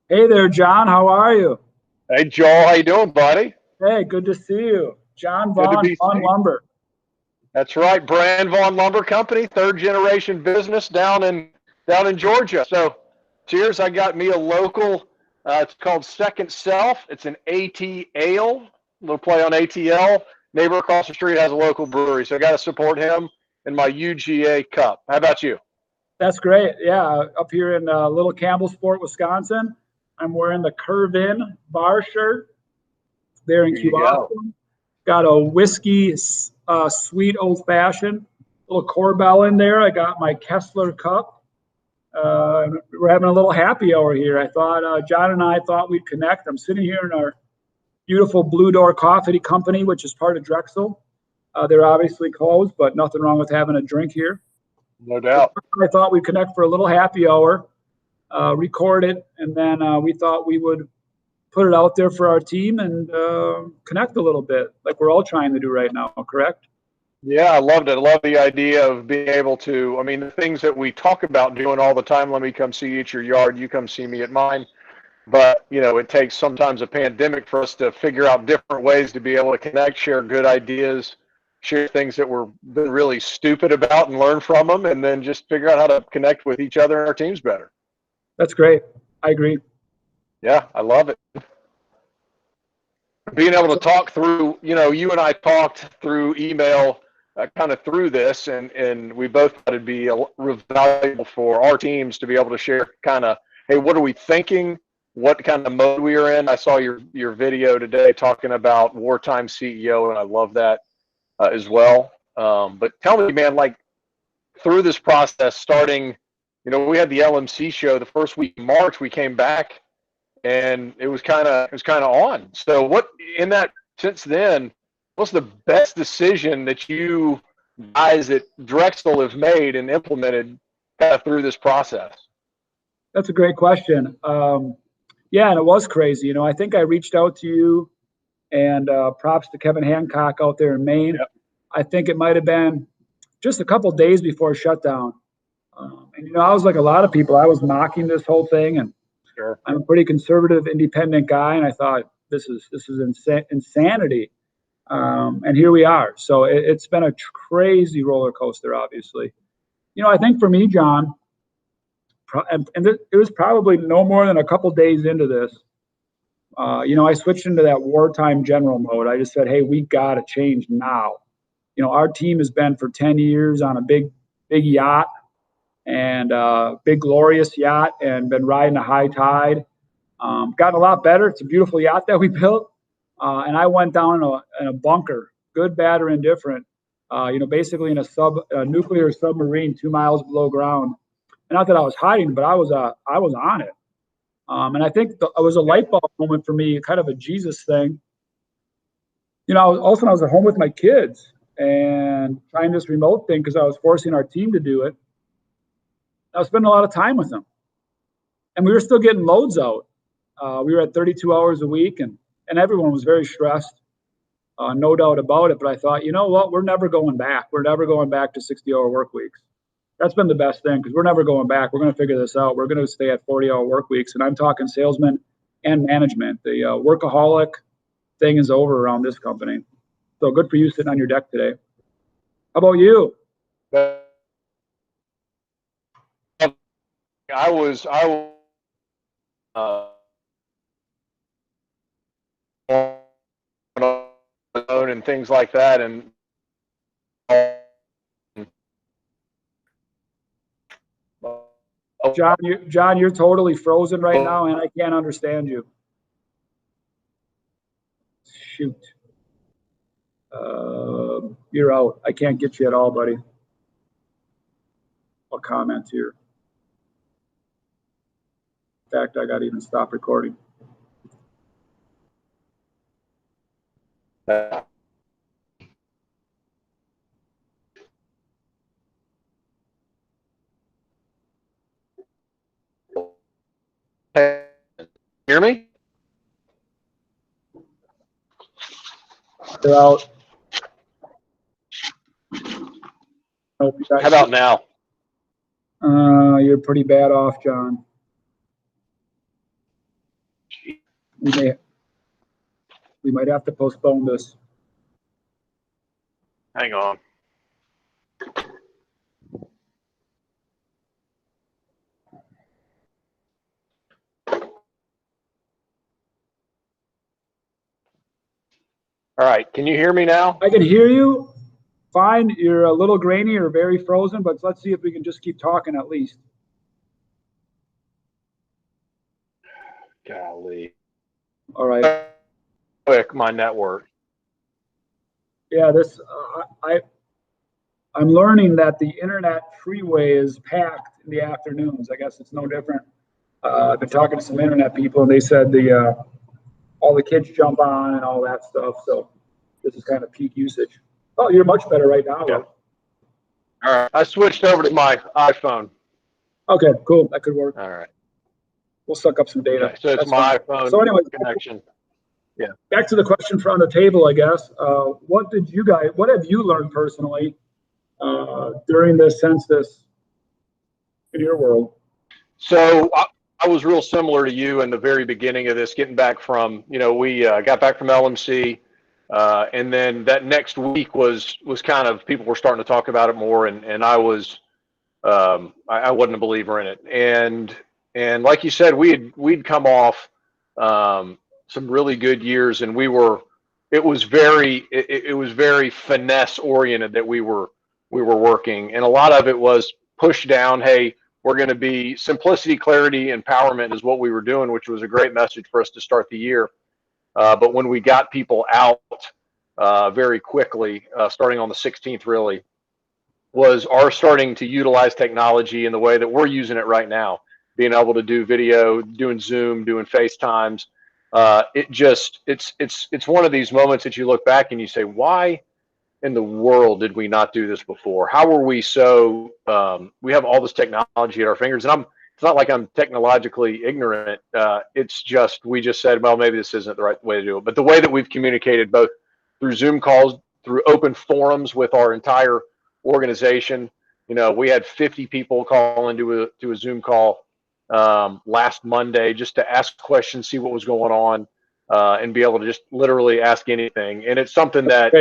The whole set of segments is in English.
Hey there, John. How are you? Hey Joel, how you doing, buddy? Hey, good to see you. John Good to Vaughn, be Vaughn seen. Lumber. That's right, Brand Vaughn Lumber Company, third generation business down in Georgia. So, cheers! I got me a local. It's called Second Self. It's an AT Ale. Little play on ATL. Neighbor across the street has a local brewery, so I got to support him in my UGA cup. How about you? That's great. Yeah, up here in Little Campbellsport, Wisconsin. I'm wearing the Curve In bar shirt there in Here you go. Kewaskum. Got a whiskey sweet old fashioned, little Corbel in there. I got my Kessler cup. We're having a little happy hour here. I thought John and I thought we'd connect. I'm sitting here in our beautiful Blue Door Coffee Company, which is part of Drexel. They're obviously closed, but nothing wrong with having a drink here. No doubt. I thought we'd connect for a little happy hour, record it, and then we thought we would put it out there for our team and connect a little bit, like we're all trying to do right now. Correct? Yeah, I loved it. I love the idea of being able to. I mean, the things that we talk about doing all the time. Let me come see you at your yard. You come see me at mine. But it takes sometimes a pandemic for us to figure out different ways to be able to connect, share good ideas, share things that we're been really stupid about and learn from them, and then just figure out how to connect with each other and our teams better. That's great. I agree. Yeah, I love it. Being able to talk through, you and I talked through email kind of through this, and we both thought it'd be valuable for our teams to be able to share kind of, hey, what are we thinking? What kind of mode we are in? I saw your video today talking about wartime CEO, and I love that as well. But tell me, man, like through this process, starting, we had the LMC show the first week in March. We came back, and it was kind of on. So what in that since then? What's the best decision that you guys at Drexel have made and implemented kind of through this process? That's a great question. Yeah, and it was crazy. I think I reached out to you, and props to Kevin Hancock out there in Maine. Yep. I think it might have been just a couple days before shutdown. And I was like a lot of people. I was mocking this whole thing, and Sure. I'm a pretty conservative, independent guy, and I thought this is insanity. And here we are. So it's been a crazy roller coaster, obviously. I think for me, John, and it was probably no more than a couple days into this. I switched into that wartime general mode. I just said, hey, we got to change now. Our team has been for 10 years on a big yacht and big glorious yacht and been riding a high tide. Gotten a lot better. It's a beautiful yacht that we built. And I went down in a bunker, good, bad, or indifferent, basically in a nuclear submarine 2 miles below ground. And not that I was hiding, but I was on it. And I think it was a light bulb moment for me, kind of a Jesus thing. Also I was at home with my kids and trying this remote thing because I was forcing our team to do it. I was spending a lot of time with them, and we were still getting loads out. We were at 32 hours a week, and everyone was very stressed, no doubt about it. But I thought, you know what? We're never going back. We're never going back to 60-hour work weeks. That's been the best thing because we're never going back. We're going to figure this out. We're going to stay at 40-hour work weeks, and I'm talking salesmen and management. The workaholic thing is over around this company. So good for you sitting on your deck today. How about you? I was and things like that, and John, you're totally frozen right now, and I can't understand you. Shoot. You're out. I can't get you at all, buddy. I'll comment here. In fact, I got to even stop recording. Hear me? You're out. Nope, How about now? You're pretty bad off, John. we might have to postpone this. Hang on. All right. Can you hear me now? I can hear you fine. You're a little grainy or very frozen, but let's see if we can just keep talking at least. Golly. All right. Quick, my network. Yeah, this I'm learning that the internet freeway is packed in the afternoons. I guess it's no different. I've been talking to some internet people, and they said all the kids jump on and all that stuff. So this is kind of peak usage. Oh, you're much better right now, Yeah. though. All right. I switched over to my iPhone. Okay, cool. That could work. All right. We'll suck up some data. Okay, so it's That's my fine. iPhone So anyway, connection. Yeah. Back to the question from the table, I guess. What have you learned personally during this census in your world? So I was real similar to you in the very beginning of this, getting back from, we got back from LMC. And then that next week was kind of, people were starting to talk about it more. And I was, I wasn't a believer in it. And like you said, we'd come off some really good years, and it was very finesse oriented that we were working. And a lot of it was pushed down. Hey, we're going to be simplicity, clarity, empowerment is what we were doing, which was a great message for us to start the year. But when we got people out very quickly, starting on the 16th, really, was our starting to utilize technology in the way that we're using it right now, being able to do video, doing Zoom, doing FaceTimes. It's one of these moments that you look back and you say, why in the world did we not do this before? How were we so, we have all this technology at our fingers, and it's not like I'm technologically ignorant. We just said, well, maybe this isn't the right way to do it. But the way that we've communicated, both through Zoom calls, through open forums with our entire organization, we had 50 people call into a Zoom call last Monday just to ask questions, see what was going on. And be able to just literally ask anything. And it's something that,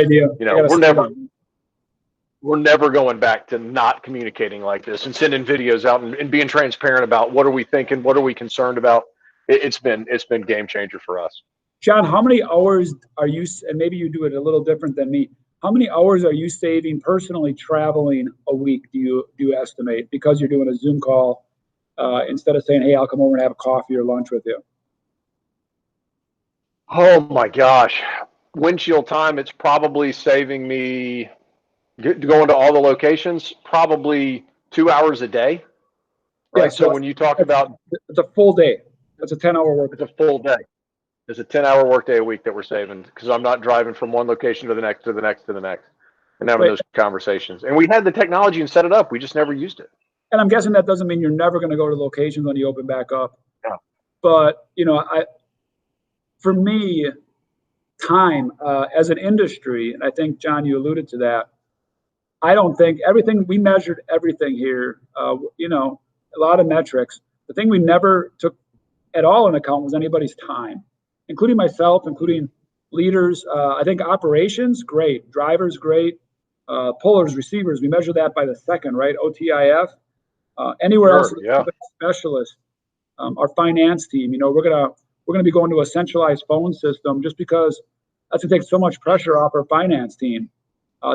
we're never going back to not communicating like this and sending videos out and being transparent about what are we thinking, what are we concerned about. It's been game changer for us. John, how many hours are you, and maybe you do it a little different than me, how many hours are you saving personally traveling a week, do you estimate, because you're doing a Zoom call instead of saying, hey, I'll come over and have a coffee or lunch with you? Oh my gosh. Windshield time, it's probably saving me, going to all the locations, probably 2 hours a day. Right. Yeah, so when you talk about, it's a full day. It's a 10-hour work. It's a full day. It's a 10-hour work day a week that we're saving, because I'm not driving from one location to the next, to the next, to the next, and having those conversations. And we had the technology and set it up. We just never used it. And I'm guessing that doesn't mean you're never going to go to locations when you open back up. Yeah. But, for me, time as an industry, and I think, John, you alluded to that, I don't think we measured everything here, a lot of metrics. The thing we never took at all into account was anybody's time, including myself, including leaders. I think operations, great. Drivers, great. Pullers, receivers, we measure that by the second, right? OTIF. Anywhere else, specialists, our finance team, we're gonna be going to a centralized phone system just because that's gonna take so much pressure off our finance team.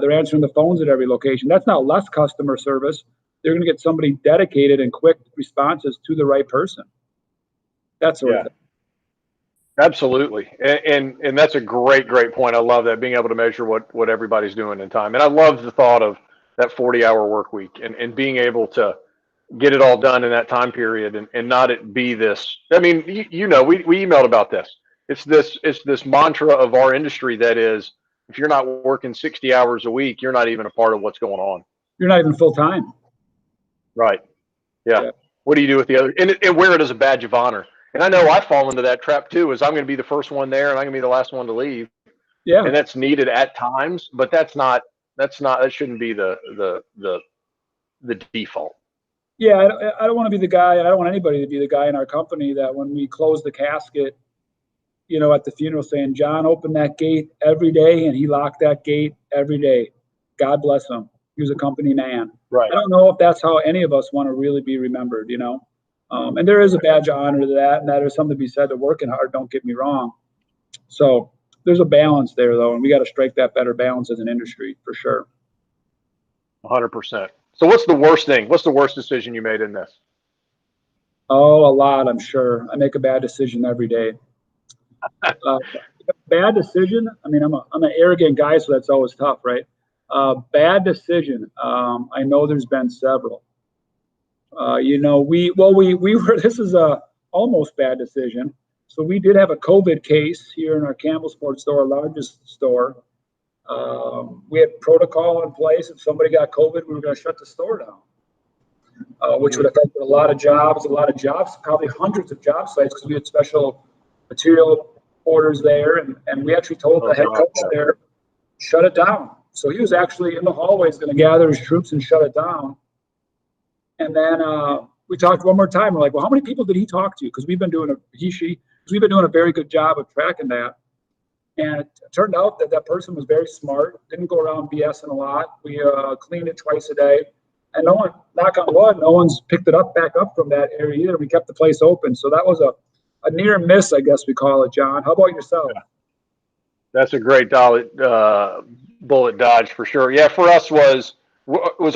They're answering the phones at every location. That's not less customer service. They're gonna get somebody dedicated and quick responses to the right person. That sort of thing. Absolutely. And that's a great point. I love that, being able to measure what everybody's doing in time. And I love the thought of that 40-hour work week and being able to get it all done in that time period and not it be this. I mean, we emailed about this. It's this mantra of our industry that is, if you're not working 60 hours a week, you're not even a part of what's going on. You're not even full time. Right. Yeah. What do you do with the other, and wear it as a badge of honor. And I know I fall into that trap too, is I'm going to be the first one there and I'm going to be the last one to leave. Yeah. And that's needed at times, but that shouldn't be the default. Yeah, I don't want to be the guy, and I don't want anybody to be the guy in our company that when we close the casket, at the funeral saying, John opened that gate every day and he locked that gate every day. God bless him. He was a company man. Right. I don't know if that's how any of us want to really be remembered, and there is a badge of honor to that, and that is something to be said to working hard, don't get me wrong. So there's a balance there, though, and we got to strike that better balance as an industry for sure. 100%. So what's the worst thing? What's the worst decision you made in this? Oh, a lot, I'm sure. I make a bad decision every day. Bad decision. I mean, I'm an arrogant guy, so that's always tough, right? Bad decision. I know there's been several. We were. This is a almost bad decision. So we did have a COVID case here in our Campbell Sports store, our largest store. We had protocol in place. If somebody got COVID, we were going to shut the store down, which would affect a lot of jobs, probably hundreds of job sites, because we had special material orders there. And we actually told the head coach there, shut it down. So he was actually in the hallways going to gather his troops and shut it down. And then we talked one more time. We're like, well, how many people did he talk to? Because we've been doing a very good job of tracking that. And it turned out that person was very smart, didn't go around BSing a lot. We cleaned it twice a day. And no one, knock on wood, no one's picked it back up from that area either. We kept the place open. So that was a near miss, I guess we call it, John. How about yourself? Yeah. That's a great bullet dodge for sure. Yeah, for us was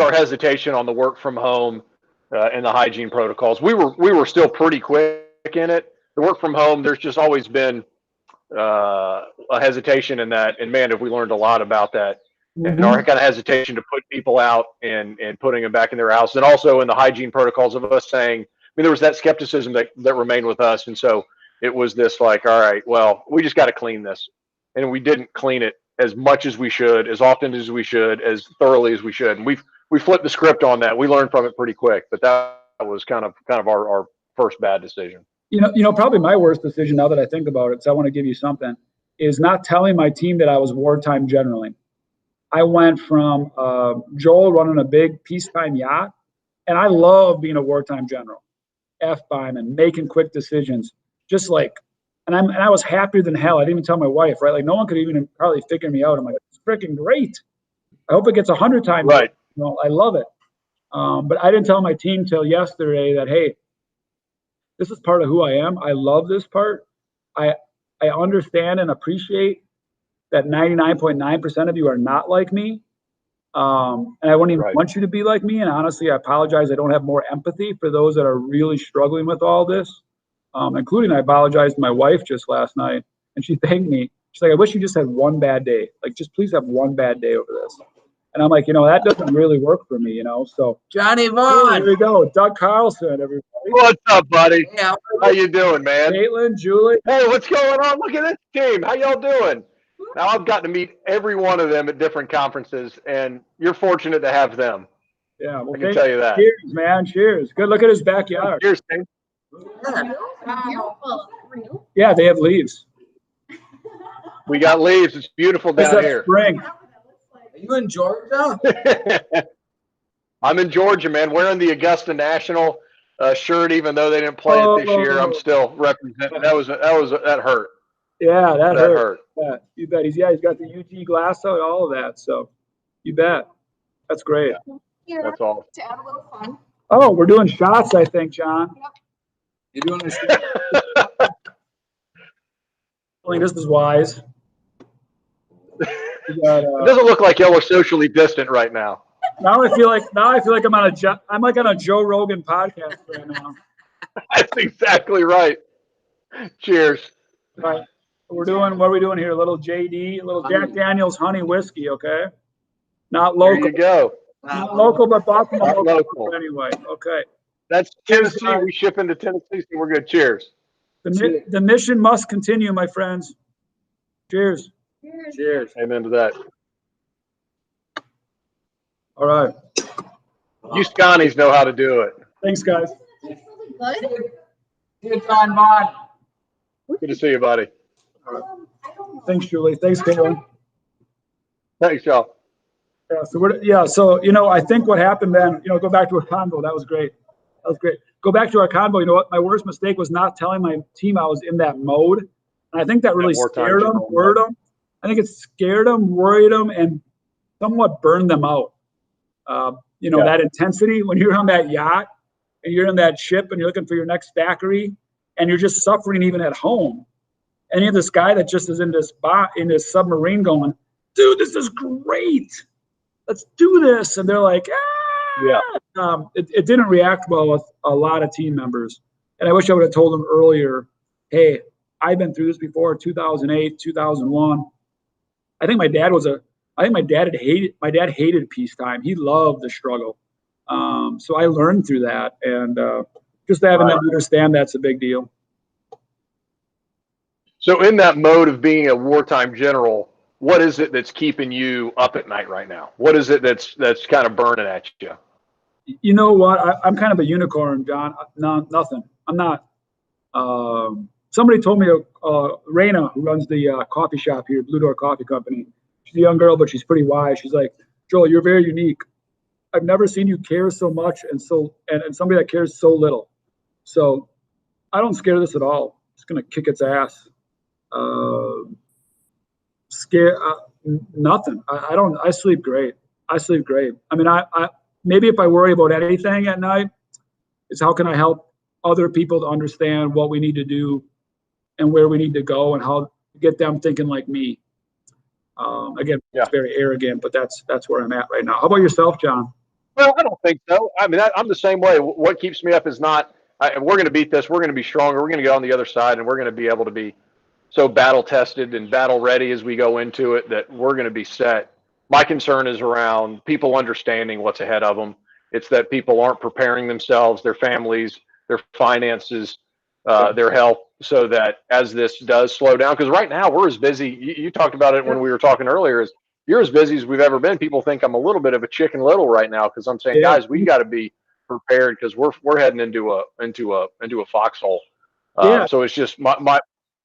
our hesitation on the work from home and the hygiene protocols. We were still pretty quick in it. The work from home, there's just always been a hesitation in that, and man, have we learned a lot about that. Mm-hmm. And our kind of hesitation to put people out and putting them back in their house, and also in the hygiene protocols of us saying, there was that skepticism that remained with us, and so it was this like, all right, well, we just got to clean this, and we didn't clean it as much as we should, as often as we should, as thoroughly as we should, and we flipped the script on that. We learned from it pretty quick, but that was kind of our first bad decision. Probably my worst decision, now that I think about it, because I want to give you something, is not telling my team that I was wartime generally. I went from Joel running a big peacetime yacht, and I love being a wartime general, F-bombing, making quick decisions, just like, and I was happier than hell. I didn't even tell my wife, right? Like no one could even probably figure me out. I'm like, it's freaking great. I hope it gets 100 times. Right. I love it. But I didn't tell my team till yesterday that, hey, this is part of who I am. I love this part. I understand and appreciate that 99.9% of you are not like me. And I wouldn't even want you to be like me. And honestly, I apologize. I don't have more empathy for those that are really struggling with all this, including I apologized to my wife just last night, and she thanked me. She's like, I wish you just had one bad day. Like, just please have one bad day over this. And I'm like, that doesn't really work for me, So Johnny Vaughn. Here we go. Doug Carlson, everybody. What's up, buddy? Yeah. How you doing, man? Caitlin, Julie. Hey, what's going on? Look at this team. How y'all doing? Now, I've gotten to meet every one of them at different conferences, and you're fortunate to have them. Yeah, well, I can tell you that. Cheers, man. Cheers. Good look at his backyard. Cheers, King. Yeah, they have leaves. We got leaves. It's beautiful down here. Spring. Are you in Georgia? I'm in Georgia, man. Wearing the Augusta National shirt, even though they didn't play it this year. I'm still representing. That hurt. Yeah, that hurt. Yeah, you bet. He's got the UT glass out, all of that. So, you bet. That's great. Yeah. That's all. To add a little fun. Oh, we're doing shots, I think, John. Yep. You're doing a shot. I think this is wise. It doesn't look like y'all are socially distant right now. Now I feel like I'm like on a Joe Rogan podcast right now. That's exactly right. Cheers. All right. What are we doing here? A little JD, a little Jack Daniel's honey whiskey, okay? Not local. There you go. Not local, but Buffalo. Not local. Anyway, okay. That's Tennessee. We ship into Tennessee, so we're good. Cheers. The mission must continue, my friends. Cheers. Cheers. Amen to that. All right. You Scotties know how to do it. Thanks, guys. Good John Vaughn. Good to see you, buddy. All right. Thanks, Julie. Thanks, Caitlin. Thanks, y'all. Yeah, so I think what happened then, go back to our convo. That was great. Go back to our convo. You know what? My worst mistake was not telling my team I was in that mode. And I think that really scared them, worried them. I think it scared them, worried them, and somewhat burned them out. That intensity when you're on that yacht and you're in that ship and you're looking for your next daiquiri and you're just suffering even at home. And you have this guy that just is in this submarine going, dude, this is great. Let's do this. And they're like, it didn't react well with a lot of team members. And I wish I would have told them earlier, hey, I've been through this before, 2008, 2001. I think my dad hated peacetime. He loved the struggle. So I learned through that. And just having them understand that's a big deal. So in that mode of being a wartime general, what is it that's keeping you up at night right now? What is it that's kind of burning at you? You know what? I'm kind of a unicorn, John. No, nothing. I'm not. Somebody told me, Raina, who runs the coffee shop here, Blue Door Coffee Company. She's a young girl, but she's pretty wise. She's like, Joel, you're very unique. I've never seen you care so much and somebody that cares so little. So I don't scare this at all. It's going to kick its ass. Nothing. I sleep great. I mean, I maybe if I worry about anything at night, it's how can I help other people to understand what we need to do and where we need to go and how to get them thinking like me. It's very arrogant, but that's where I'm at right now. How about yourself, John? Well, I don't think so. I mean, I'm the same way. What keeps me up is not, we're going to beat this. We're going to be stronger. We're going to get on the other side, and we're going to be able to be so battle tested and battle ready as we go into it that we're going to be set. My concern is around people understanding what's ahead of them. It's that people aren't preparing themselves, their families, their finances, their health, so that as this does slow down, because right now we're as busy. You talked about it when we were talking earlier. You're as busy as we've ever been. People think I'm a little bit of a Chicken Little right now because I'm saying, guys, we got to be prepared because we're heading into a foxhole. So it's just my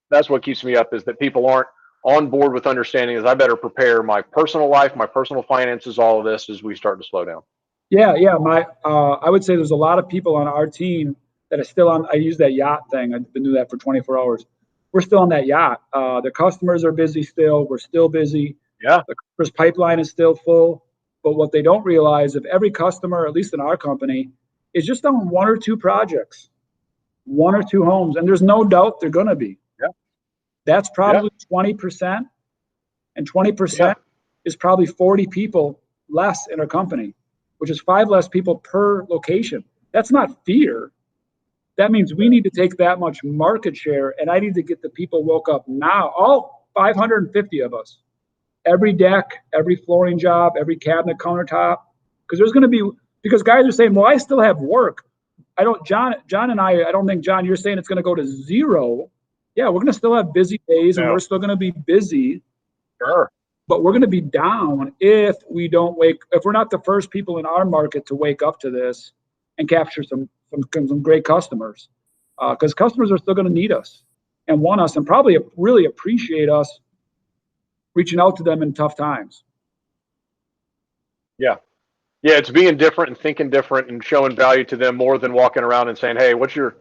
that's what keeps me up is that people aren't on board with understanding is I better prepare my personal life, my personal finances, all of this as we start to slow down. Yeah. I would say there's a lot of people on our team that are still on. I use that yacht thing. I've been doing that for 24 hours. We're still on that yacht. The customers are busy still. We're still busy. Yeah. The customer's pipeline is still full. But what they don't realize, if every customer, at least in our company, is just on one or two projects, one or two homes, and there's no doubt they're going to be. Yeah. That's probably 20%. And 20% is probably 40 people less in our company, which is 5 less people per location. That's not fear. That means we need to take that much market share, and I need to get the people woke up now, all 550 of us. Every deck, every flooring job, every cabinet countertop, because guys are saying, well, I still have work. John and I don't think, John, you're saying it's going to go to zero. Yeah, we're going to still have busy days and we're still going to be busy. Sure. But we're going to be down if we're not the first people in our market to wake up to this and capture some great customers. Because customers are still going to need us and want us and probably really appreciate us reaching out to them in tough times. Yeah. It's being different and thinking different and showing value to them more than walking around and saying, hey, what's your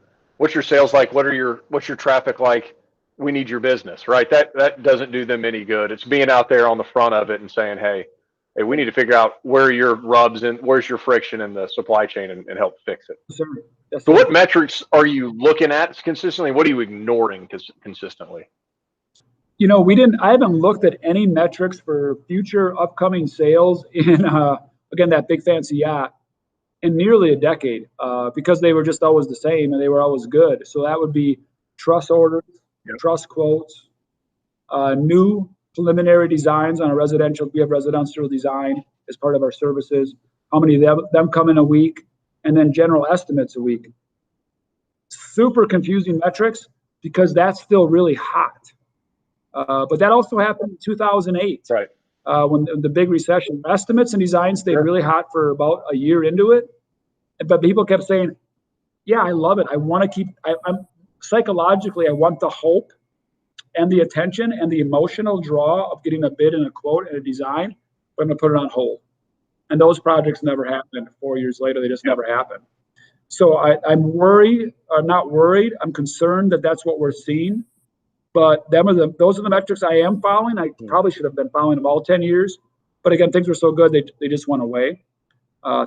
sales like? What's your traffic like? We need your business, right? That doesn't do them any good. It's being out there on the front of it and saying, hey, we need to figure out where your rubs and where's your friction in the supply chain and help fix it. Yes, so what metrics are you looking at consistently? What are you ignoring consistently? I haven't looked at any metrics for future upcoming sales in, again, that big fancy yacht in nearly a decade, because they were just always the same and they were always good. So that would be truss orders, truss quotes, new preliminary designs on a residential. We have residential design as part of our services. How many of them come in a week, and then general estimates a week. Super confusing metrics because that's still really hot. But that also happened in 2008, right? When the big recession. Estimates and design stayed really hot for about a year into it, but people kept saying, "Yeah, I love it. I want to keep. I'm psychologically, I want the hope and the attention and the emotional draw of getting a bid and a quote and a design, but I'm going to put it on hold." And those projects never happened. 4 years later, they just never happened. So I'm worried, or not worried. I'm concerned that that's what we're seeing. But those are the metrics I am following. I probably should have been following them all 10 years. But again, things were so good, they just went away.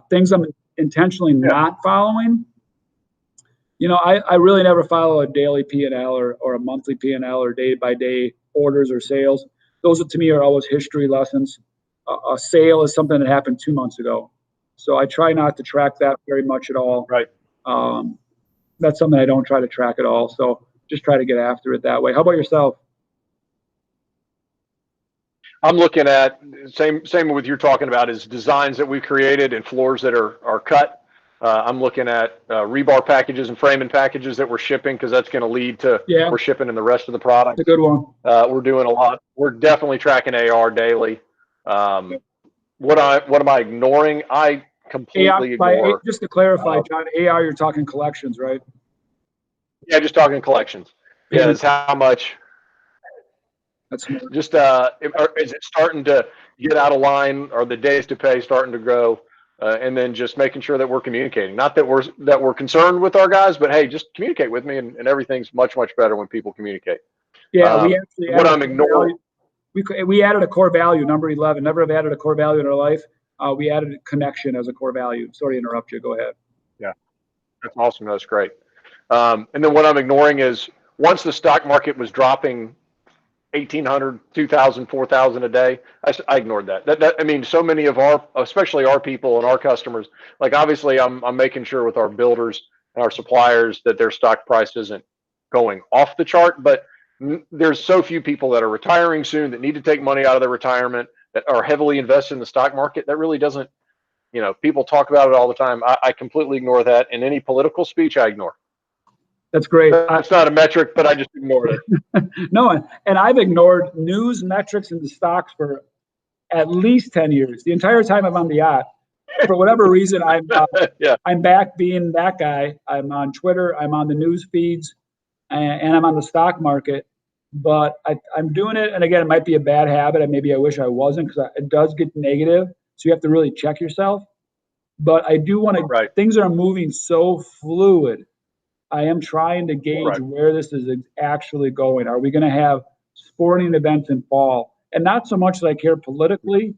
Things I'm intentionally not following. I really never follow a daily P&L or a monthly P&L or day-by-day orders or sales. Those, to me, are always history lessons. A sale is something that happened 2 months ago. So I try not to track that very much at all. Right. That's something I don't try to track at all. So just try to get after it that way. How about yourself? I'm looking at same with you're talking about is designs that we created and floors that are cut. I'm looking at rebar packages and framing packages that we're shipping because that's going to lead to we're shipping in the rest of the product. That's a good one. We're doing a lot. We're definitely tracking AR daily. What am I ignoring? I completely ignore. Just to clarify, John, AR, you're talking collections, right? Yeah, just talking collections. Yeah, that's how much. That's just is it starting to get out of line? Are the days to pay starting to grow? And then just making sure that we're communicating. Not that we're concerned with our guys, but hey, just communicate with me, and everything's much better when people communicate. Yeah, we actually what I'm ignoring. We added a core value, number 11. Never have added a core value in our life. We added connection as a core value. Sorry to interrupt you. Go ahead. Yeah, that's awesome. That's great. And then what I'm ignoring is once the stock market was dropping 1,800, 2,000, 4,000 a day, I ignored that. I mean, so many of especially our people and our customers, like obviously I'm making sure with our builders and our suppliers that their stock price isn't going off the chart, but there's so few people that are retiring soon that need to take money out of their retirement that are heavily invested in the stock market. That really doesn't, people talk about it all the time. I completely ignore that. And any political speech, I ignore. That's great. It's not a metric, but I just ignored it. No, and I've ignored news metrics in the stocks for at least 10 years. The entire time I'm on the yacht, for whatever reason, I'm back being that guy. I'm on Twitter. I'm on the news feeds, and I'm on the stock market. But I'm doing it, and again, it might be a bad habit, and maybe I wish I wasn't because it does get negative. So you have to really check yourself. But I do want to. Right. Things are moving so fluid. I am trying to gauge where this is actually going. Are we going to have sporting events in fall? And not so much that I care politically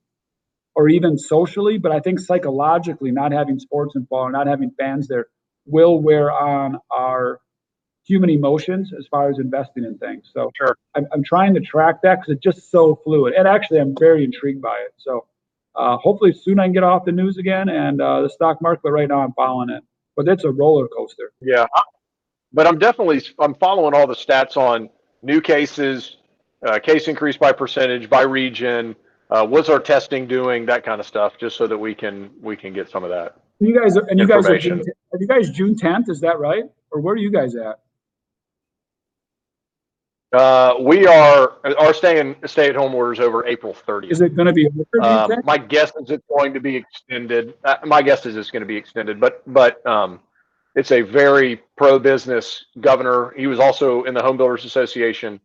or even socially, but I think psychologically, not having sports in fall or not having fans there will wear on our human emotions as far as investing in things. So I'm trying to track that because it's just so fluid. And actually, I'm very intrigued by it. So hopefully soon I can get off the news again and the stock market, but right now I'm following it. But it's a roller coaster. Yeah. But I'm following all the stats on new cases, case increase by percentage, by region, what's our testing doing, that kind of stuff, just so that we can get some of that. You guys are you guys June 10th? Is that right? Or where are you guys at? We are our stay-at-home orders over April 30th. Is it going to be over? My guess is it's going to be extended. My guess is it's going to be extended, but it's a very pro-business governor. He was also in the Home Builders Association.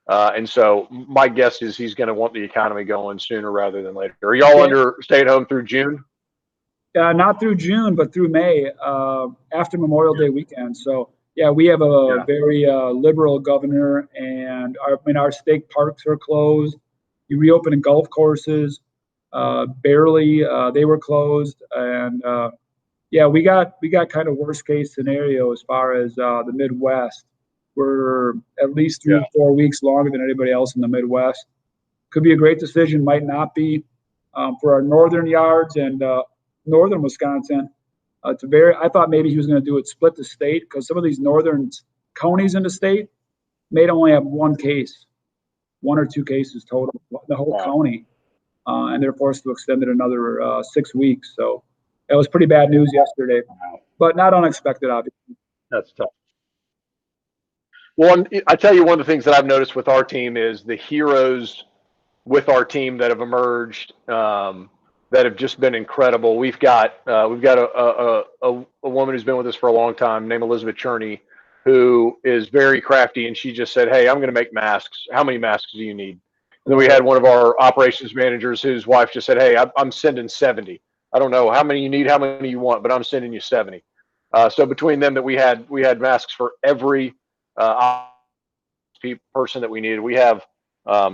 And so my guess is he's going to want the economy going sooner rather than later. Are y'all under stay-at-home through June? Not through June, but through May, after Memorial Day weekend. So, yeah, we have a very liberal governor, and our state parks are closed. You reopen golf courses, barely. They were closed, and yeah, we got kind of worst case scenario as far as the Midwest. We're at least 3 or 4 weeks longer than anybody else in the Midwest. Could be a great decision, might not be for our northern yards and northern Wisconsin. I thought maybe he was going to do it split the state because some of these northern counties in the state may only have one or two cases total, the whole county, and they're forced to extend it another 6 weeks. So. It was pretty bad news yesterday, but not unexpected, obviously. That's tough. Well, I tell you, one of the things that I've noticed with our team is the heroes with our team that have emerged, that have just been incredible. We've got a woman who's been with us for a long time named Elizabeth Cherney, who is very crafty, and she just said, "Hey, I'm going to make masks. How many masks do you need?" And then we had one of our operations managers whose wife just said, "Hey, I'm sending 70. I don't know how many you need, how many you want, but I'm sending you 70. So between them, that we had masks for every person that we needed. We have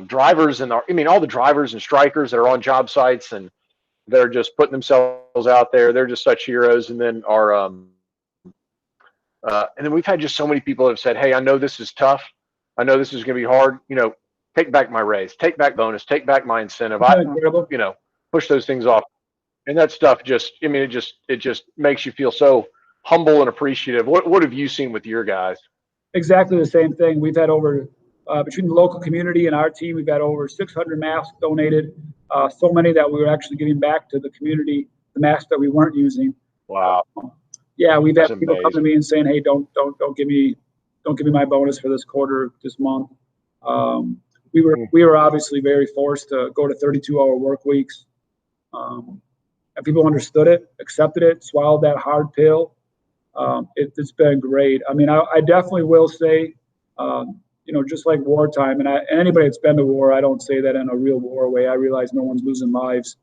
drivers and all the drivers and strikers that are on job sites, and they're just putting themselves out there. They're just such heroes. And then and then we've had just so many people that have said, "Hey, I know this is tough. I know this is going to be hard. Take back my raise, take back bonus, take back my incentive. Push those things off." And that stuff just, it just makes you feel so humble and appreciative. What have you seen with your guys? Exactly the same thing. We've had over, between the local community and our team, we've had over 600 masks donated. So many that we were actually giving back to the community, the masks that we weren't using. Wow. Yeah, we've That's had people amazing. come to me and saying, "Hey, don't give me my bonus for this quarter, this month." We were obviously very forced to go to 32-hour work weeks. And people understood it, accepted it, swallowed that hard pill. It's been great. I mean, I definitely will say, just like wartime, and anybody that's been to war, I don't say that in a real war way. I realize no one's losing lives,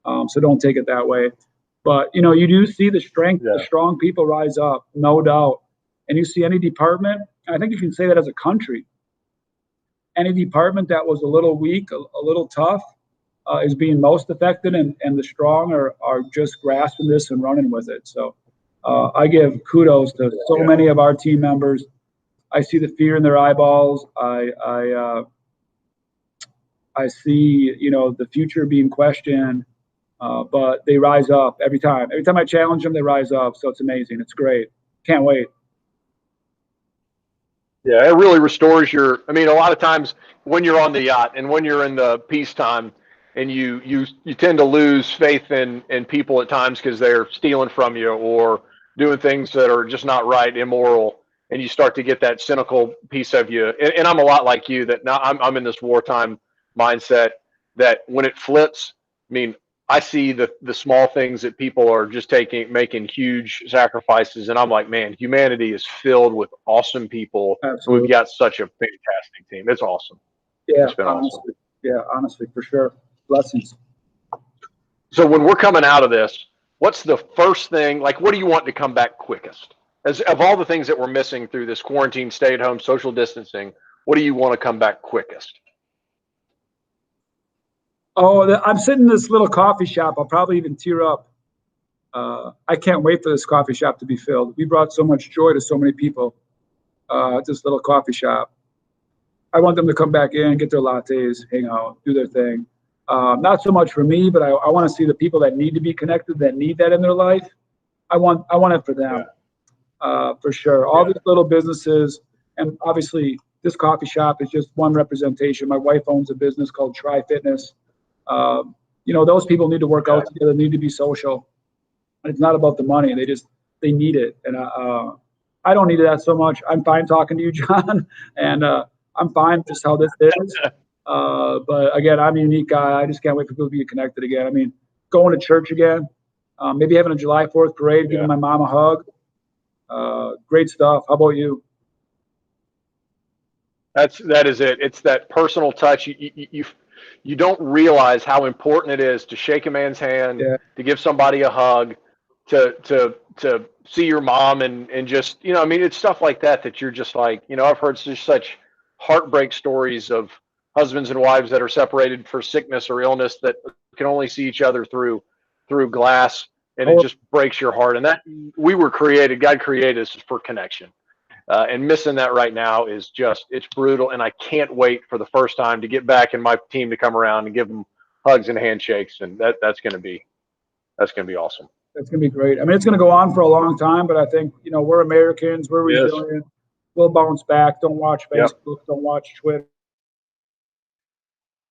so don't take it that way. But you do see the strength, the strong people rise up, no doubt. And you see any department, I think you can say that as a country, any department that was a little weak, a little tough, is being most affected, and the strong are just grasping this and running with it. So I give kudos to so many of our team members. I see the fear in their eyeballs. I see, the future being questioned, but they rise up every time. Every time I challenge them, they rise up. So it's amazing. It's great. Can't wait. Yeah, it really restores a lot of times when you're on the yacht and when you're in the peacetime, and you tend to lose faith in people at times because they're stealing from you or doing things that are just not right, immoral, and you start to get that cynical piece of you. And I'm a lot like you, that now I'm in this wartime mindset, that when it flips, I see the small things that people are just making huge sacrifices, and I'm like, man, humanity is filled with awesome people. Absolutely. We've got such a fantastic team. It's awesome. Yeah, it's been honestly. awesome. Yeah, honestly, for sure. Blessings. So when we're coming out of this, what's the first thing, like, what do you want to come back quickest? As of all the things that we're missing through this quarantine, stay at home, social distancing, what do you want to come back quickest? Oh, I'm sitting in this little coffee shop. I'll probably even tear up. I can't wait for this coffee shop to be filled. We brought so much joy to so many people at this little coffee shop. I want them to come back in, get their lattes, hang out, do their thing. Not so much for me, but I want to see the people that need to be connected, that need that in their life. I want it for them, for sure. All these little businesses, and obviously this coffee shop is just one representation. My wife owns a business called Try Fitness. Those people need to work out together, need to be social. It's not about the money. They need it. And I don't need that so much. I'm fine talking to you, John, and I'm fine just how this is. But again, I'm a unique guy. I just can't wait for people to be connected again. Going to church again, maybe having a July 4th parade, giving my mom a hug. Great stuff. How about you? That is it. It's that personal touch. You don't realize how important it is to shake a man's hand, to give somebody a hug, to see your mom, and just, it's stuff like that you're just like, I've heard such heartbreak stories of husbands and wives that are separated for sickness or illness that can only see each other through glass, and it just breaks your heart. And that God created us for connection. And missing that right now is it's brutal. And I can't wait for the first time to get back and my team to come around and give them hugs and handshakes. And that's going to be awesome. That's going to be great. It's going to go on for a long time, but I think, we're Americans, we're resilient. We'll bounce back. Don't watch Facebook. Don't watch Twitter.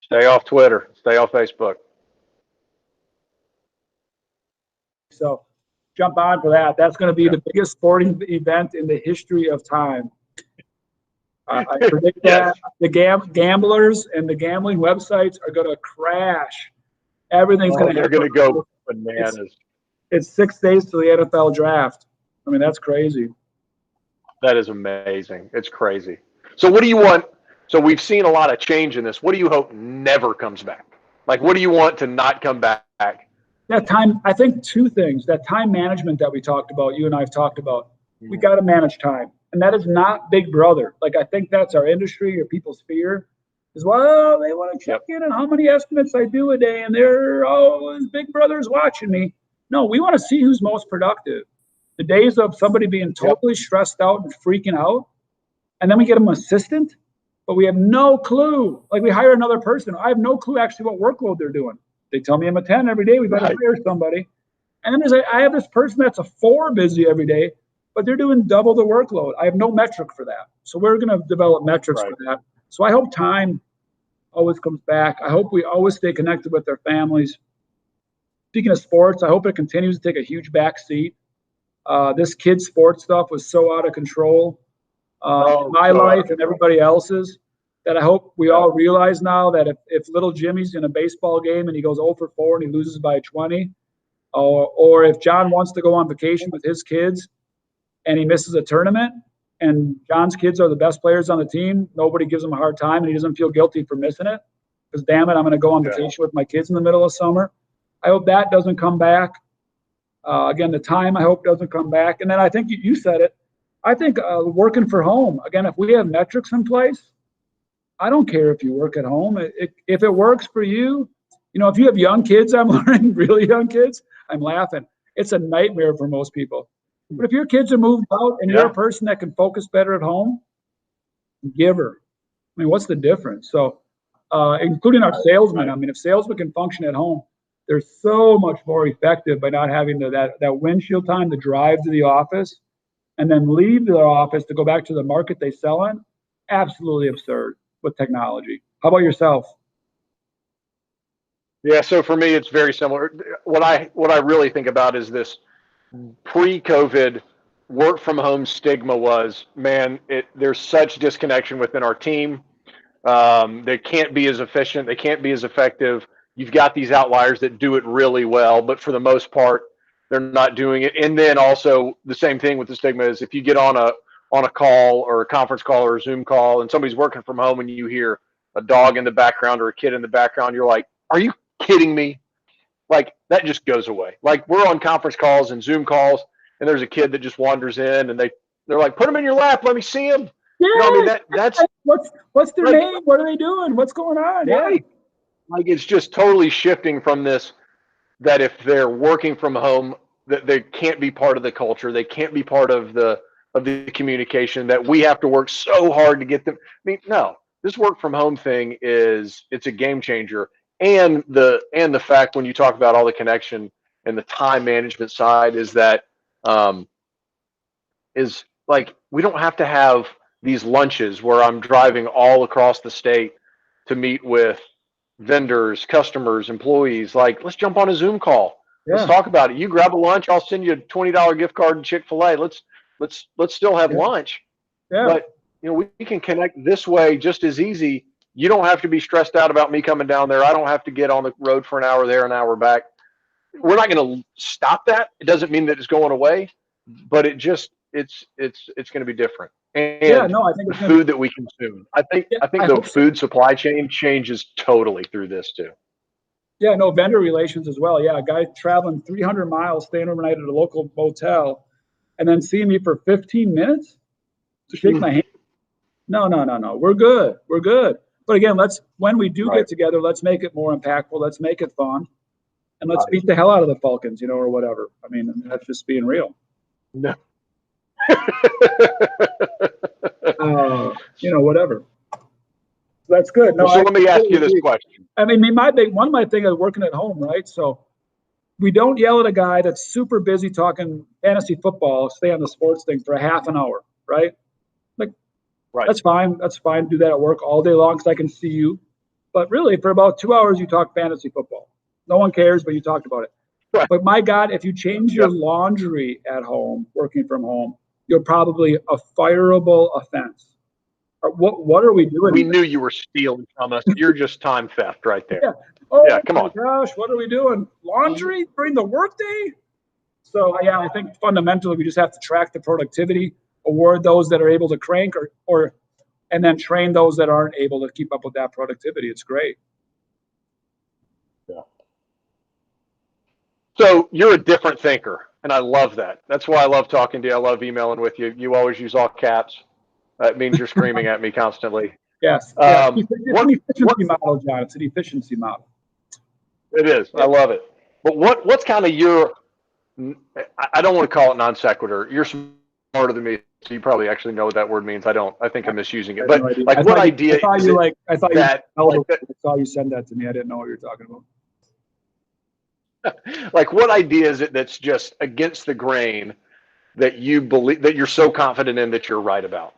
Stay off Twitter. Stay off Facebook. So jump on for that. That's going to be the biggest sporting event in the history of time. I predict that the gamblers and the gambling websites are going to crash. Everything's going to. They're going to go bananas. It's 6 days to the NFL draft. That's crazy. That is amazing. It's crazy. So what do you want? So we've seen a lot of change in this. What do you hope never comes back? Like, what do you want to not come back? That time, I think two things. That time management that we talked about, you and I have talked about. We got to manage time. And that is not Big Brother. Like, I think that's our industry or people's fear is, well, they want to check in on how many estimates I do a day, and they're, oh, Big Brother's watching me. No, we want to see who's most productive. The days of somebody being totally stressed out and freaking out, and then we get them an assistant, but we have no clue. Like, we hire another person. I have no clue actually what workload they're doing. They tell me I'm a 10 every day. We better hire somebody. And then I have this person that's a 4 busy every day, but they're doing double the workload. I have no metric for that. So we're going to develop metrics for that. So I hope time always comes back. I hope we always stay connected with their families. Speaking of sports, I hope it continues to take a huge back seat. This kid's sports stuff was so out of control in my life and everybody else's that I hope we all realize now that if little Jimmy's in a baseball game and he goes 0 for 4 and he loses by 20, or if John wants to go on vacation with his kids and he misses a tournament and John's kids are the best players on the team, nobody gives him a hard time and he doesn't feel guilty for missing it because, damn it, I'm going to go on vacation with my kids in the middle of summer. I hope that doesn't come back. Again, the time I hope doesn't come back. And then I think you said it. I think working for home, again, if we have metrics in place, I don't care if you work at home. If it works for you, if you have young kids, I'm learning, really young kids, I'm laughing. It's a nightmare for most people. But if your kids are moved out and you're a person that can focus better at home, give her. I mean, what's the difference? So, including our salesmen, I mean, if salesmen can function at home, they're so much more effective by not having that windshield time to drive to the office and then leave their office to go back to the market they sell in. Absolutely absurd with technology. How about yourself? Yeah, so for me, it's very similar. What I really think about is this pre-COVID work from home stigma was, man, there's such disconnection within our team. They can't be as efficient. They can't be as effective. You've got these outliers that do it really well, but for the most part, they're not doing it. And then also the same thing with the stigma is if you get on a call or a conference call or a Zoom call and somebody's working from home and you hear a dog in the background or a kid in the background, you're like, are you kidding me? Like, that just goes away. Like, we're on conference calls and Zoom calls and there's a kid that just wanders in and they're like, put him in your lap. Let me see him. Yeah. You know what I mean? That's what's their name? What are they doing? What's going on? Right. Like, it's just totally shifting from this, that if they're working from home, that they can't be part of the culture. They can't be part of the communication, that we have to work so hard to get them. I mean, no, this work from home thing it's a game changer. And the fact when you talk about all the connection and the time management side is that is like, we don't have to have these lunches where I'm driving all across the state to meet with vendors, customers, employees. Like, let's jump on a Zoom call. Let's talk about it. You grab a lunch, I'll send you a $20 gift card to Chick-fil-A. Let's still have lunch. But we can connect this way just as easy. You don't have to be stressed out about me coming down there. I don't have to get on the road for an hour there, an hour back. We're not going to stop that. It doesn't mean that it's going away, but it's going to be different. And I think the food that we consume. I think the food supply chain changes totally through this too. Yeah, no, vendor relations as well. Yeah, a guy traveling 300 miles, staying overnight at a local motel, and then seeing me for 15 minutes to shake my hand. No. We're good. But again, when we do get together, let's make it more impactful. Let's make it fun. And let's beat the hell out of the Falcons, or whatever. I mean, that's just being real. No. Whatever. That's good. No, so let me ask you this question. I mean, one of my things is working at home, right? So we don't yell at a guy that's super busy talking fantasy football, stay on the sports thing for a half an hour, right? Like, that's fine. That's fine. Do that at work all day long because I can see you. But really, for about 2 hours, you talk fantasy football. No one cares, but you talked about it. Right. But my God, if you change your laundry at home, working from home, you're probably a fireable offense. What are we doing? We knew you were stealing from us. You're just time theft right there. Yeah. Oh, yeah, come on. Gosh, what are we doing? Laundry during the workday? So, I think fundamentally we just have to track the productivity, award those that are able to crank and then train those that aren't able to keep up with that productivity. It's great. Yeah. So you're a different thinker. And I love that. That's why I love talking to you. I love emailing with you. You always use all caps. That means you're screaming at me constantly. Yes. It's an efficiency model, John. It's an efficiency model. It is. I love it. But what's kind of your, I don't want to call it non sequitur. You're smarter than me, so you probably actually know what that word means. I don't. I think I'm misusing it. But like, what idea is it that, I saw you send that to me. I didn't know what you were talking about. Like, what idea is it that's just against the grain that you believe, that you're so confident in that you're right about?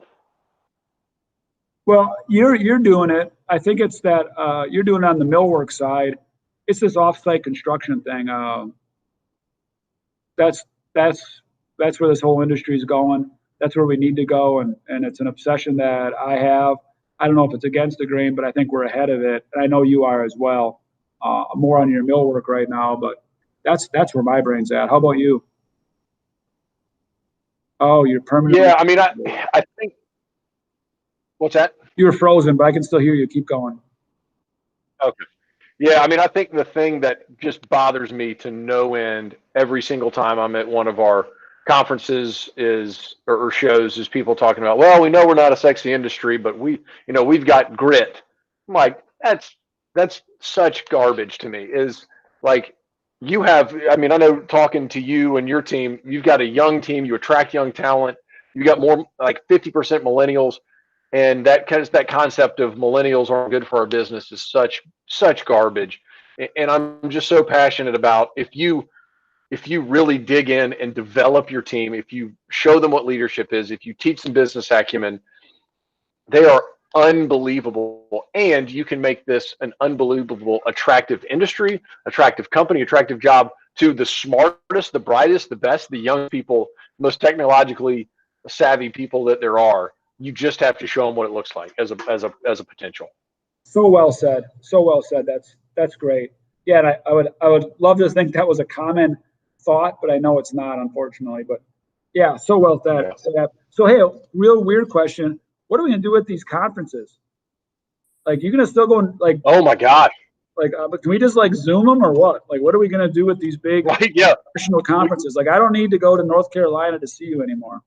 Well, you're doing it. I think it's that you're doing it on the millwork side. It's this off-site construction thing. That's where this whole industry is going. That's where we need to go, and it's an obsession that I have. I don't know if it's against the grain, but I think we're ahead of it, and I know you are as well. More on your millwork right now, but that's where my brain's at. How about you? Oh, you're permanently. Yeah, I mean, I think. What's that? You were frozen, but I can still hear you. Keep going. Okay. Yeah, I mean, I think the thing that just bothers me to no end every single time I'm at one of our conferences or shows is people talking about, well, we know we're not a sexy industry, but we've got grit. I'm like, that's such garbage to me. Is like, I mean, I know talking to you and your team, you've got a young team, you attract young talent, you got more like 50% millennials. And that concept of millennials aren't good for our business is such garbage. And I'm just so passionate about if you really dig in and develop your team, if you show them what leadership is, if you teach them business acumen, they are unbelievable. And you can make this an unbelievable, attractive industry, attractive company, attractive job to the smartest, the brightest, the best, the young people, most technologically savvy people that there are. You just have to show them what it looks like as a potential. So well said. So well said. That's great. Yeah, and I would love to think that was a common thought, but I know it's not, unfortunately. But yeah, so well said. Yeah. So hey, real weird question. What are we gonna do at these conferences? Like, you're gonna still go and like? Oh my gosh! Like, but can we just like Zoom them or what? Like, what are we gonna do with these big national conferences? Like, I don't need to go to North Carolina to see you anymore.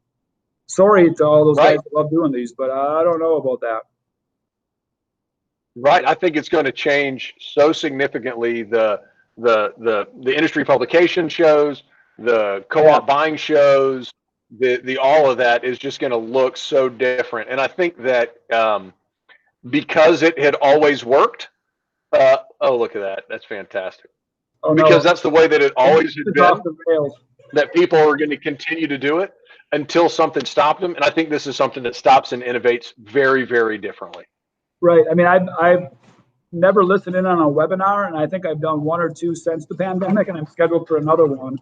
Sorry to all those guys that love doing these, but I don't know about that. Right. I think it's going to change so significantly the industry publication shows, the co-op buying shows, the all of that is just going to look so different. And I think that because it had always worked. Oh, look at that. That's fantastic. Oh, no. Because that's the way that it always had been, that people are going to continue to do it until something stopped them. And I think this is something that stops and innovates very, very differently. Right. I mean, I've never listened in on a webinar, and I think I've done one or two since the pandemic, and I'm scheduled for another one.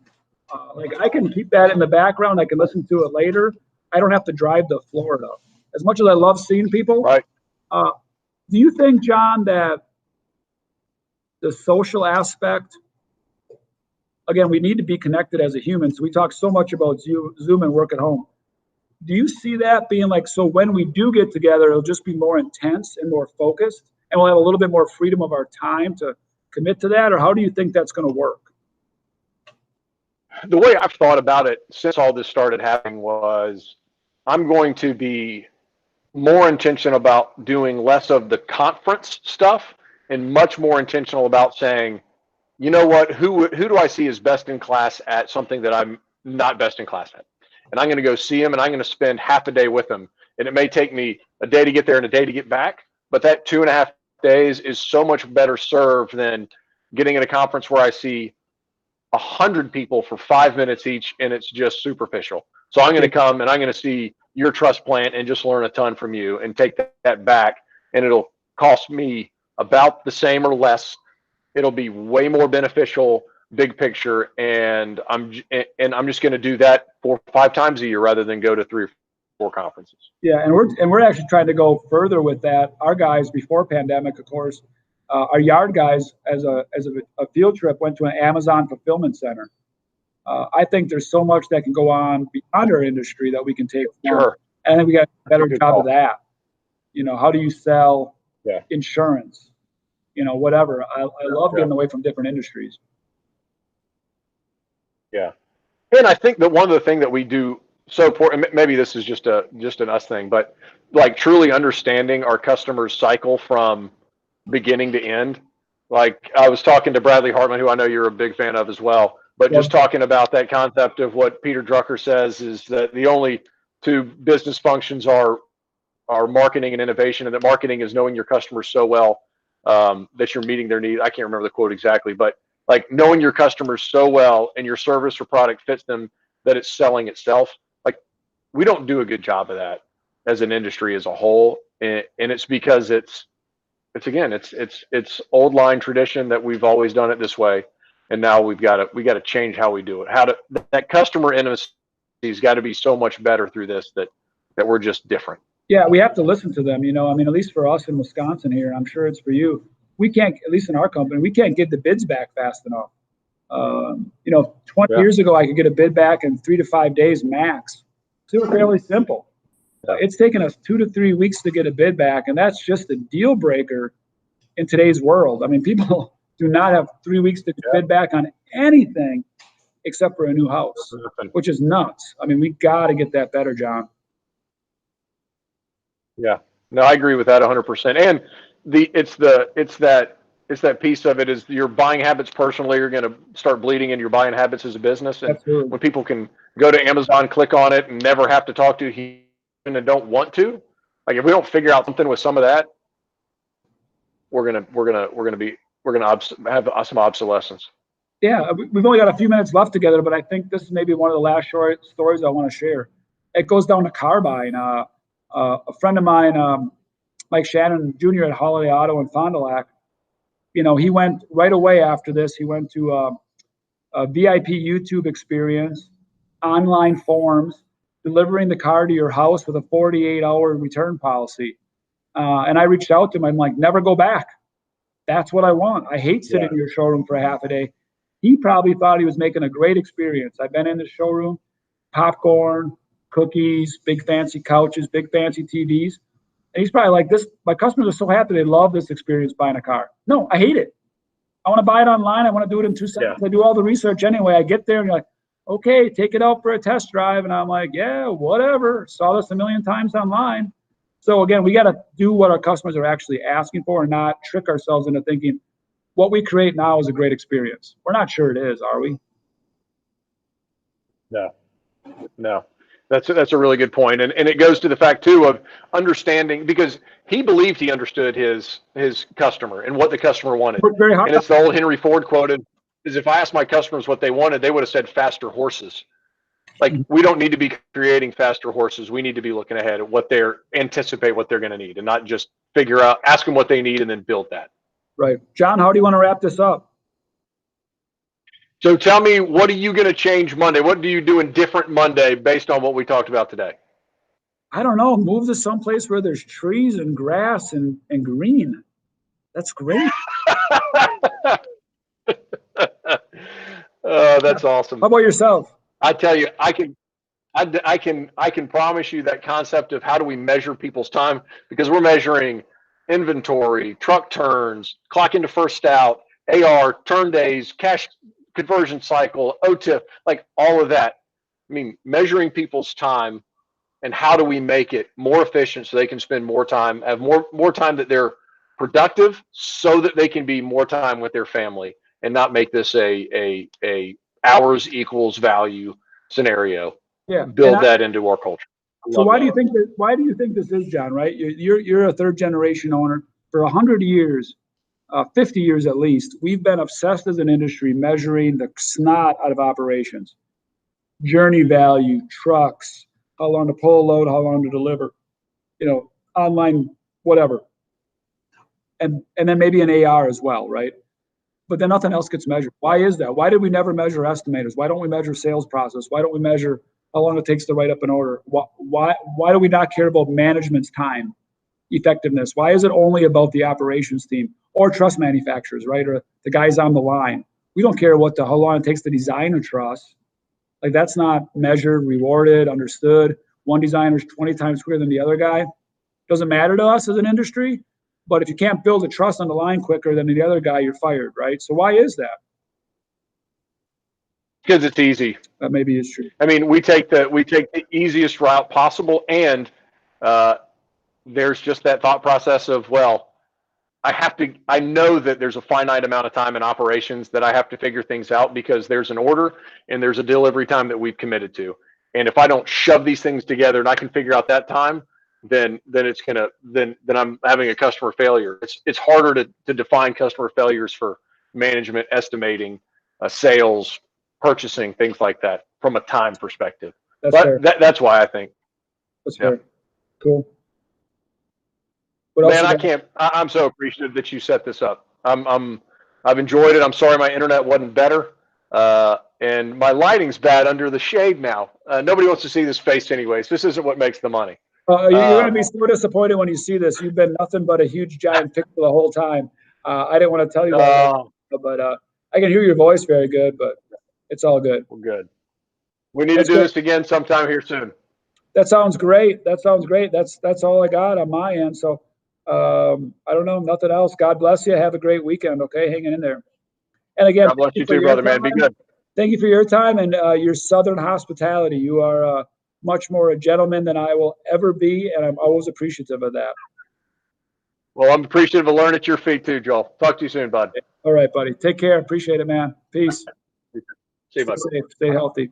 Like, I can keep that in the background. I can listen to it later. I don't have to drive to Florida. As much as I love seeing people. Right. Do you think, John, that the social aspect, again, we need to be connected as a human. So we talk so much about Zoom and work at home. Do you see that being like, so when we do get together, it'll just be more intense and more focused, and we'll have a little bit more freedom of our time to commit to that? Or how do you think that's going to work? The way I've thought about it since all this started happening was I'm going to be more intentional about doing less of the conference stuff and much more intentional about saying, you know what, who do I see as best in class at something that I'm not best in class at? And I'm going to go see them, and I'm going to spend half a day with them. And it may take me a day to get there and a day to get back, but that 2.5 days is so much better served than getting at a conference where I see 100 people for 5 minutes each, and it's just superficial. So I'm going to come and I'm going to see your trust plant and just learn a ton from you and take that back, and it'll cost me about the same or less. It'll be way more beneficial, big picture, and I'm just going to do that 4 or 5 times a year rather than go to 3 or 4 conferences. Yeah, and we're actually trying to go further with that. Our guys before pandemic, of course, our yard guys as a field trip went to an Amazon fulfillment center. I think there's so much that can go on beyond our industry that we can take. Sure. And then we got a better job of that. You know, how do you sell insurance? You know, whatever. I love getting away from different industries. Yeah. And I think that one of the things that we do so important, maybe this is just an us thing, but like truly understanding our customers' cycle from beginning to end. Like I was talking to Bradley Hartman, who I know you're a big fan of as well, but just talking about that concept of what Peter Drucker says is that the only two business functions are marketing and innovation, and that marketing is knowing your customers so well that you're meeting their needs. I can't remember the quote exactly, but like knowing your customers so well and your service or product fits them that it's selling itself. Like we don't do a good job of that as an industry as a whole, and it's because it's old line tradition that we've always done it this way, and now we got to change how we do it. That customer intimacy has got to be so much better through this that we're just different. Yeah, we have to listen to them. I mean, at least for us in Wisconsin here, I'm sure it's for you. We can't, at least in our company, we can't get the bids back fast enough. 20 years ago, I could get a bid back in 3 to 5 days max. So it was fairly simple. It's taken us 2 to 3 weeks to get a bid back, and that's just a deal breaker in today's world. I mean, people do not have 3 weeks to bid back on anything except for a new house, which is nuts. I mean, we got to get that better, John. Yeah, no, I agree with that 100%. And it's that piece of it is your buying habits personally are going to start bleeding into your buying habits as a business. And Absolutely. when people can go to Amazon, click on it, and never have to talk to a human and don't want to, like if we don't figure out something with some of that, we're gonna have some obsolescence. Yeah, we've only got a few minutes left together, but I think this is maybe one of the last short stories I want to share. It goes down to car buying. A friend of mine, Mike Shannon Jr. at Holiday Auto in Fond du Lac, he went right away after this. He went to a VIP YouTube experience, online forms, delivering the car to your house with a 48-hour return policy. And I reached out to him. I'm like, never go back. That's what I want. I hate sitting in your showroom for a half a day. He probably thought he was making a great experience. I've been in the showroom, popcorn, cookies, big fancy couches, big fancy TVs. And he's probably like, this, my customers are so happy. They love this experience buying a car. No, I hate it. I want to buy it online. I want to do it in 2 seconds. I do all the research anyway. I get there and you're like, okay, take it out for a test drive. And I'm like, yeah, whatever. Saw this a million times online. So again, we got to do what our customers are actually asking for and not trick ourselves into thinking what we create now is a great experience. We're not sure it is, are we? No. That's a really good point. And it goes to the fact too of understanding, because he believed he understood his customer and what the customer wanted. Very hard. And it's the old Henry Ford quoted is, if I asked my customers what they wanted, they would have said faster horses. Like we don't need to be creating faster horses. We need to be looking ahead at what anticipate what they're going to need, and not just ask them what they need and then build that. Right. John, how do you want to wrap this up? So tell me, what are you going to change Monday? What do you do in different Monday based on what we talked about today? I don't know. Move to someplace where there's trees and grass and green. That's great. Oh, that's awesome. How about yourself? I tell you, I can promise you that concept of how do we measure people's time, because we're measuring inventory, truck turns, clock into first out, AR, turn days, cash conversion cycle, OTIF, like all of that. I mean, measuring people's time and how do we make it more efficient so they can spend more time, have more time that they're productive, so that they can be more time with their family and not make this a hours equals value scenario. Yeah, build that into our culture. So why do you think this is, John? Right, you're a third generation owner. For 100 years, 50 years at least, we've been obsessed as an industry measuring the snot out of operations, journey value, trucks, how long to pull a load, how long to deliver, online, whatever, and then maybe an AR as well, right? But then nothing else gets measured. Why is that? Why did we never measure estimators? Why don't we measure sales process? Why don't we measure how long it takes to write up an order? Why do we not care about management's time, effectiveness? Why is it only about the operations team or truss manufacturers, right? Or the guys on the line? We don't care how long it takes to design a truss. Like, that's not measured, rewarded, understood. One designer is 20 times quicker than the other guy. Doesn't matter to us as an industry. But if you can't build a truss on the line quicker than the other guy, you're fired, right? So why is that? Because it's easy. That maybe is true. I mean, we take the easiest route possible, and there's just that thought process of, well, I know that there's a finite amount of time in operations that I have to figure things out because there's an order and there's a delivery time that we've committed to. And if I don't shove these things together and I can figure out that time, then I'm having a customer failure. It's harder to define customer failures for management, estimating, sales, purchasing, things like that from a time perspective. That's fair. That's why I think. That's fair. Cool. What else Man, I'm so appreciative that you set this up. I've enjoyed it. I'm sorry my internet wasn't better. And my lighting's bad under the shade now. Nobody wants to see this face anyways. This isn't what makes the money. You're going to be so disappointed when you see this. You've been nothing but a huge giant pixel the whole time. I didn't want to tell you that, but I can hear your voice very good, but it's all good. Well, good. We need to do this again sometime here soon. That sounds great. That's all I got on my end. So I don't know, nothing else. God bless you. Have a great weekend. Okay, hanging in there. And again, God bless you too, brother, man. Be good. Thank you for your time and your Southern hospitality. You are much more a gentleman than I will ever be, and I'm always appreciative of that. Well, I'm appreciative of learning at your feet too, Joel. Talk to you soon, bud. All right, buddy. Take care. Appreciate it, man. Peace. See you, bud. Stay safe. Stay healthy.